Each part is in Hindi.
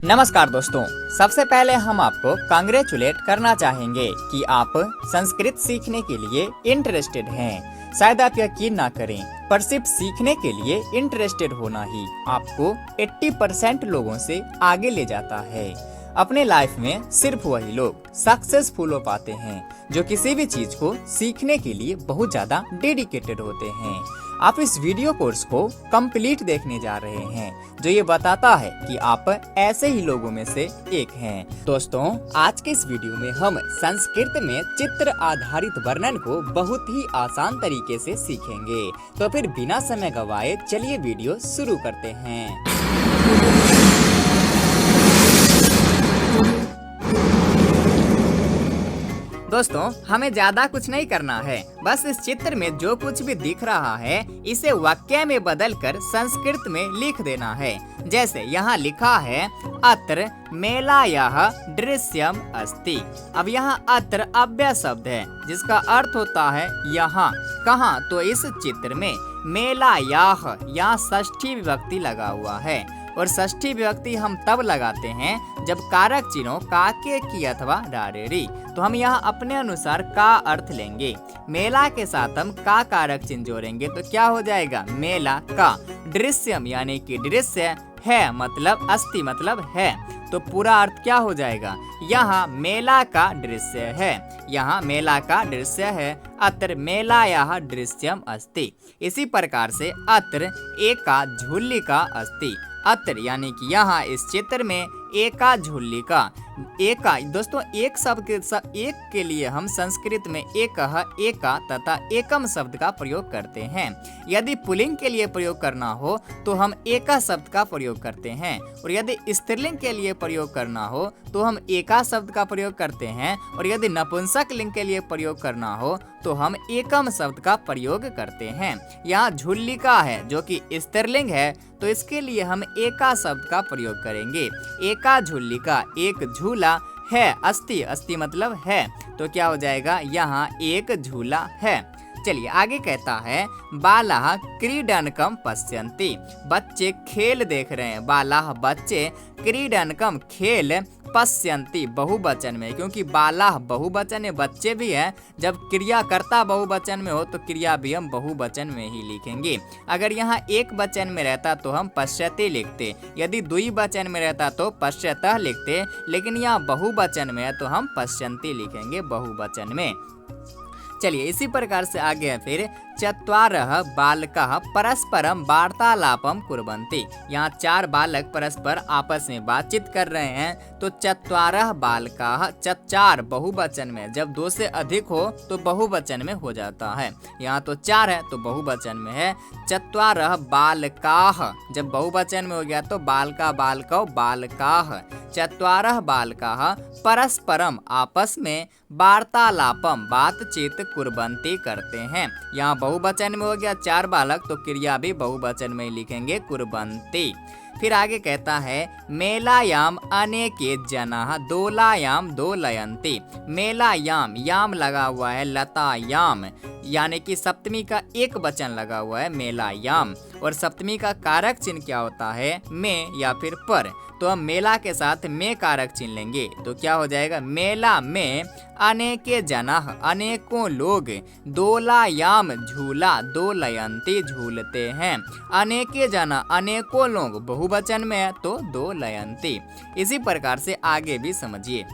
नमस्कार दोस्तों, सबसे पहले हम आपको कांग्रेचुलेट करना चाहेंगे कि आप संस्कृत सीखने के लिए इंटरेस्टेड हैं। शायद आप यकीन ना करें, पर सिर्फ सीखने के लिए इंटरेस्टेड होना ही आपको 80% लोगों से आगे ले जाता है। अपने लाइफ में सिर्फ वही लोग सक्सेसफुल हो पाते हैं जो किसी भी चीज को सीखने के लिए बहुत ज्यादा डेडिकेटेड होते हैं। आप इस वीडियो कोर्स को कंप्लीट देखने जा रहे हैं जो ये बताता है कि आप ऐसे ही लोगों में से एक हैं। दोस्तों, आज के इस वीडियो में हम संस्कृत में चित्र आधारित वर्णन को बहुत ही आसान तरीके से सीखेंगे। तो फिर बिना समय गवाए चलिए वीडियो शुरू करते हैं। दोस्तों, हमें ज्यादा कुछ नहीं करना है, बस इस चित्र में जो कुछ भी दिख रहा है इसे वाक्य में बदलकर संस्कृत में लिख देना है। जैसे यहाँ लिखा है अत्र मेलायाः दृश्यम अस्ति। अब यहाँ अत्र अव्यय शब्द है जिसका अर्थ होता है यहाँ। कहाँ? तो इस चित्र में मेलायाः, यहाँ षष्ठी विभक्ति लगा हुआ है और षष्ठी विभक्ति हम तब लगाते हैं जब कारक चिन्हों काके की अथवा डारेरी। तो हम यहाँ अपने अनुसार का अर्थ लेंगे। मेला के साथ हम का कारक चिन्ह जोड़ेंगे तो क्या हो जाएगा? मेला का। दृश्यम यानी कि दृश्य है मतलब अस्ति मतलब है, तो पूरा अर्थ क्या हो जाएगा? यहाँ मेला का दृश्य है, यहाँ मेला का दृश्य है। अत्र मेलायाः दृश्यम अस्ति। इसी प्रकार से अत्र एका झुल्लिका अस्ति। अत्र यानी कि यहाँ इस चित्र में एका झुल्लिका। एका दोस्तों, एक शब्द एक के लिए हम संस्कृत में एकः, एका तथा एकम शब्द का प्रयोग करते हैं। यदि पुल्लिंग के लिए प्रयोग करना हो तो हम एका शब्द का प्रयोग करते हैं, और यदि स्त्रीलिंग के लिए प्रयोग करना हो तो हम एका शब्द का प्रयोग करते हैं, और यदि नपुंसक लिंग के लिए प्रयोग करना हो तो हम एकम शब्द का प्रयोग करते हैं। यहाँ झुल्लिका है जो कि स्त्रीलिंग है, तो इसके लिए हम एका शब्द का प्रयोग करेंगे। एका झुल्लिका, एक झूला है। अस्ति, अस्ति मतलब है, तो क्या हो जाएगा? यहाँ एक झूला है। चलिए आगे कहता है बालाः क्रीडनकम पश्यन्ति। बच्चे खेल देख रहे हैं। बालाः बच्चे, क्रीडनकम खेल, पश्यन्ति बहुवचन में, क्योंकि बालाः बहुवचन में बच्चे भी है। जब क्रियाकर्ता बहुवचन में हो तो क्रिया भी हम बहुवचन में ही लिखेंगे। अगर यहाँ एक वचन में रहता तो हम पश्यति लिखते, यदि द्विवचन में रहता तो पश्यतः लिखते, लेकिन यहाँ बहुवचन में है तो हम पश्यन्ति लिखेंगे बहुवचन में। चलिए इसी प्रकार से आगे है फिर चत्वारः बालकाः परस्परम वार्तालापम कुर्वन्ति। यहाँ चार बालक परस्पर आपस में बातचीत कर रहे हैं, तो चत्वारः बालकाः, चार बहुवचन में। जब दो से अधिक हो तो बहुवचन में हो जाता है, यहाँ तो चार है तो बहुवचन में है। चत्वारः बालकाः, जब बहुवचन में हो गया तो बालका बालकौ बालकाः। चत्वारः बालकाः परस्परम आपस में वार्तालापम बातचीत कुर्वन्ति करते हैं। यहाँ बहुवचन में हो गया चार बालक, तो क्रिया भी बहुवचन में लिखेंगे कुर्वन्ति। फिर आगे कहता है मेलायाम अनेके जनाः दोलायाम दोलयन्ति। मेलायाम, याम लगा हुआ है लतायाम, यानी कि सप्तमी का एक वचन लगा हुआ है मेलायाम, और सप्तमी का कारक चिन्ह क्या होता है? में या फिर पर। तो हम मेला के साथ में कारक चिन्ह लेंगे तो क्या हो जाएगा? मेला में अनेके जनाः, अनेकों लोग, दोलायाम झूला, दोलयन्ति झूलते हैं। अनेके जना, अनेकों लोग बहुवचन में है तो दोलयन्ति। इसी प्रकार से आगे भी समझिए।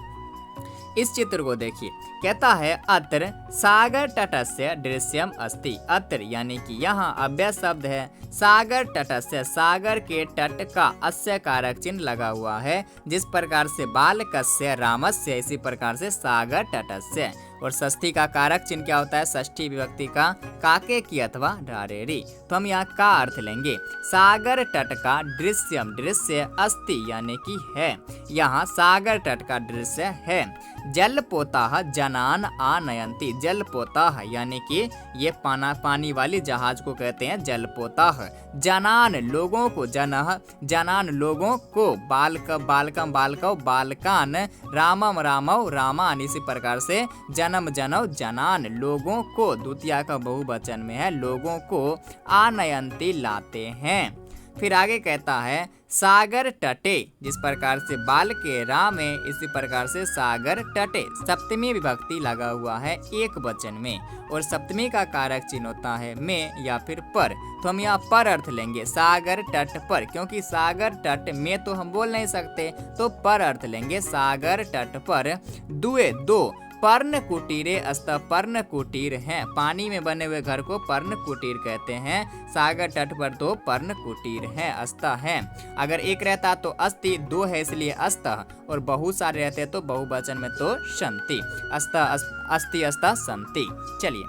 इस चित्र को देखिए, कहता है अत्र सागर तटस्य दृश्यम अस्ति। अत्र यानी कि यहाँ अव्यय शब्द है। सागर तटस्य, सागर के तट का अस्य कारक चिन्ह लगा हुआ है। जिस प्रकार से बालकस्य रामस्य, इसी प्रकार से सागर तटस्य। और षष्ठी का कारक चिन्ह क्या होता है? षष्ठी विभक्ति का काके की अथवा डारेरी। तो हम यहाँ का अर्थ लेंगे। सागर तट का दृश्यम, दृश्य अस्ति यानी कि है, यहाँ सागर तट का दृश्य है। जलपोताः जनान आनयन्ति। जलपोताः यानी कि ये पानी वाली जहाज को कहते हैं जलपोताः। जनान लोगों को, जनः जनान लोगों को, बालकम बालकौ बालकान, रामम रामौ रामान। इसी प्रकार से जन्म जनौ जनान, लोगों को, द्वितीया का बहुवचन में है, लोगों को आनयन्ति लाते हैं। फिर आगे कहता है सागर तटे, जिस प्रकार से बाल के राम है इसी प्रकार से सागर तटे सप्तमी विभक्ति लगा हुआ है एक वचन में, और सप्तमी का कारक चिन्ह होता है में या फिर पर। तो हम यहाँ पर अर्थ लेंगे सागर तट पर, क्योंकि सागर तट में तो हम बोल नहीं सकते, तो पर अर्थ लेंगे सागर तट पर। दुए दो पर्ण कुटीरे अस्त, पर्ण कुटीर हैं, पानी में बने हुए घर को पर्ण कुटीर कहते हैं। सागर तट पर दो पर्ण कुटीर हैं, अस्ता है। अगर एक रहता तो अस्ति, दो है इसलिए अस्त, और बहुत सारे रहते तो बहुवचन में तो संति, अस्ता अस्ति अस्ता संति। चलिए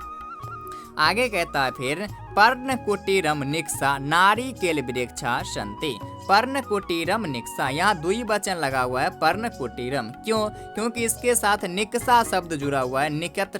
आगे कहता है फिर पर्ण कुटीरम निक्सा नारी केल वृक्षा संति। पर्ण कुटीरम निक्सा, यहाँ दुई वचन लगा हुआ है पर्ण कुटीरम, क्यों? क्योंकि इसके साथ निक्सा शब्द जुड़ा हुआ है,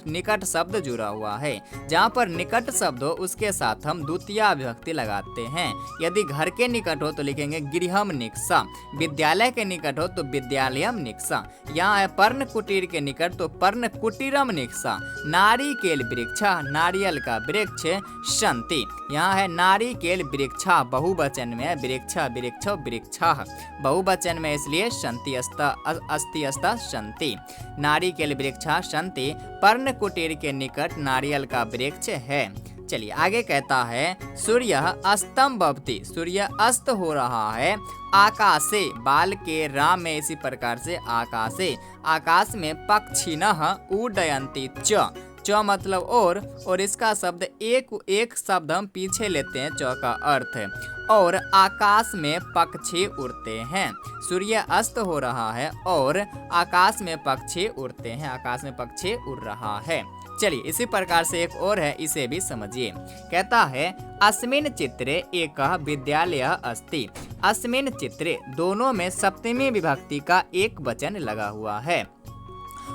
निकट शब्द जुड़ा हुआ है। जहाँ पर निकट शब्द हो उसके साथ हम द्वितीय विभक्ति लगाते हैं। यदि घर के निकट हो तो लिखेंगे गृहम निक्सा, विद्यालय के निकट हो तो विद्यालयम निक्सा। यहाँ है पर्ण कुटीर के निकट तो पर्ण कुटीरम निक्सा। नारी केल वृक्षा, नारियल का वृक्ष संति, यहाँ है नारी केल वृक्षा, बहुवचन में है, वृक्षा वृक्ष वृक्षा बहुवचन में इसलिए संति अस्ति अस्ता संति। नारी केल वृक्षा संति, पर्ण कुटीर के निकट नारियल का वृक्ष है। चलिए आगे कहता है सूर्य अस्तम भवति, सूर्य अस्त हो रहा है आकाशे, बाल के राम में इसी प्रकार से आकाशे, आकाश में पक्षिणः उड्डयन्ति च, च मतलब और इसका शब्द एक शब्द हम पीछे लेते हैं, च का अर्थ है और आकाश में पक्षी उड़ते हैं। सूर्य अस्त हो रहा है और आकाश में पक्षी उड़ते हैं, आकाश में पक्षी उड़ रहा है। चलिए इसी प्रकार से एक और है, इसे भी समझिए। कहता है अस्मिन् चित्रे एक विद्यालय अस्ति, अस्मिन् चित्रे दोनों में सप्तमी विभक्ति का एक वचन लगा हुआ है,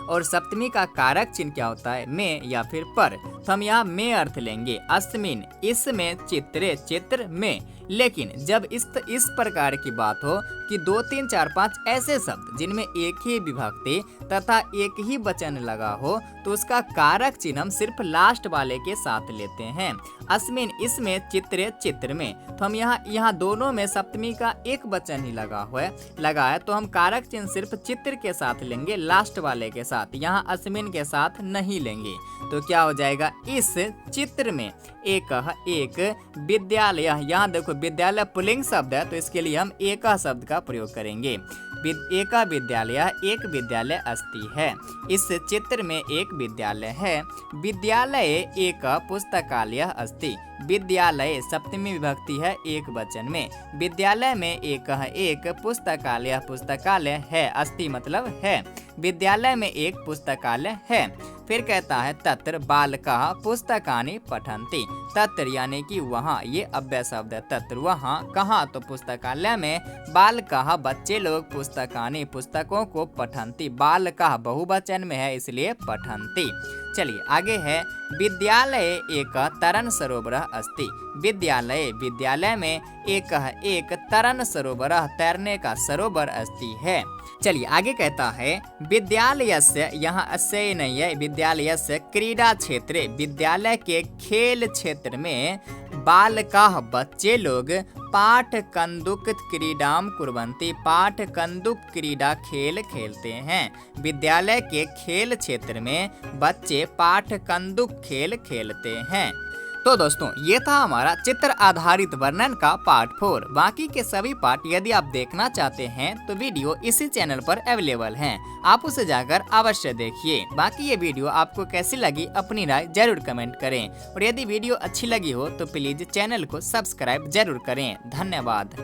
और सप्तमी का कारक चिन्ह क्या होता है में या फिर पर। तो हम यहाँ में अर्थ लेंगे अस्मिन, इसमें, चित्रे चित्र में। लेकिन जब इस प्रकार की बात हो कि 2 3 4 5 ऐसे शब्द जिनमें एक ही विभक्ति तथा एक ही वचन लगा हो तो उसका कारक चिन्ह हम सिर्फ लास्ट वाले के साथ लेते हैं। अस्मिन इसमें, चित्रे चित्र में। तो हम यहाँ दोनों में सप्तमी का एक वचन ही लगा है तो हम कारक चिन्ह सिर्फ चित्र के साथ लेंगे, लास्ट वाले के साथ, यहाँ अस्मिन के साथ नहीं लेंगे। तो क्या हो जाएगा, इस चित्र में एक विद्यालय, यहाँ देखो विद्यालय पुल्लिंग शब्द है तो इसके लिए हम एक शब्द का प्रयोग करेंगे। एक विद्यालय, एक विद्यालय अस्ति है, इस चित्र में एक विद्यालय है। विद्यालय एक पुस्तकालय अस्ति, विद्यालय सप्तमी विभक्ति है एक वचन में, विद्यालय में एक पुस्तकालय, पुस्तकालय है, अस्ति मतलब है, विद्यालय में एक पुस्तकालय है। फिर कहता है तत्र बालकाः पुस्तकानि पठन्ति, तत्र यानी कि वहाँ, ये अव्यय शब्द है, तत्र वहाँ, कहाँ तो पुस्तकालय में, बालकाः बच्चे लोग, पुस्तकानि पुस्तकों को, पठन्ति बालकाः बहुवचन में है इसलिए पठन्ति। चलिए आगे है विद्यालय एक तरण सरोवर अस्ति, विद्यालय में एक तरण सरोवर, तैरने का सरोवर अस्ति है। चलिए आगे कहता है विद्यालयस्य, यहाँ अस्य नहीं है, विद्यालयस्य क्रीडा क्षेत्रे, विद्यालय के खेल क्षेत्र में, बालकाः बच्चे लोग, पाठ कंदुक क्रीडाम कुर्वन्ति, पाठ कंदुक क्रीडा खेल खेलते हैं। विद्यालय के खेल क्षेत्र में बच्चे पाठ कंदुक खेल खेलते हैं। तो दोस्तों ये था हमारा चित्र आधारित वर्णन का पार्ट 4। बाकी के सभी पार्ट यदि आप देखना चाहते हैं तो वीडियो इसी चैनल पर अवेलेबल हैं, आप उसे जाकर अवश्य देखिए। बाकी ये वीडियो आपको कैसी लगी अपनी राय जरूर कमेंट करें, और यदि वीडियो अच्छी लगी हो तो प्लीज चैनल को सब्सक्राइब जरूर करें। धन्यवाद।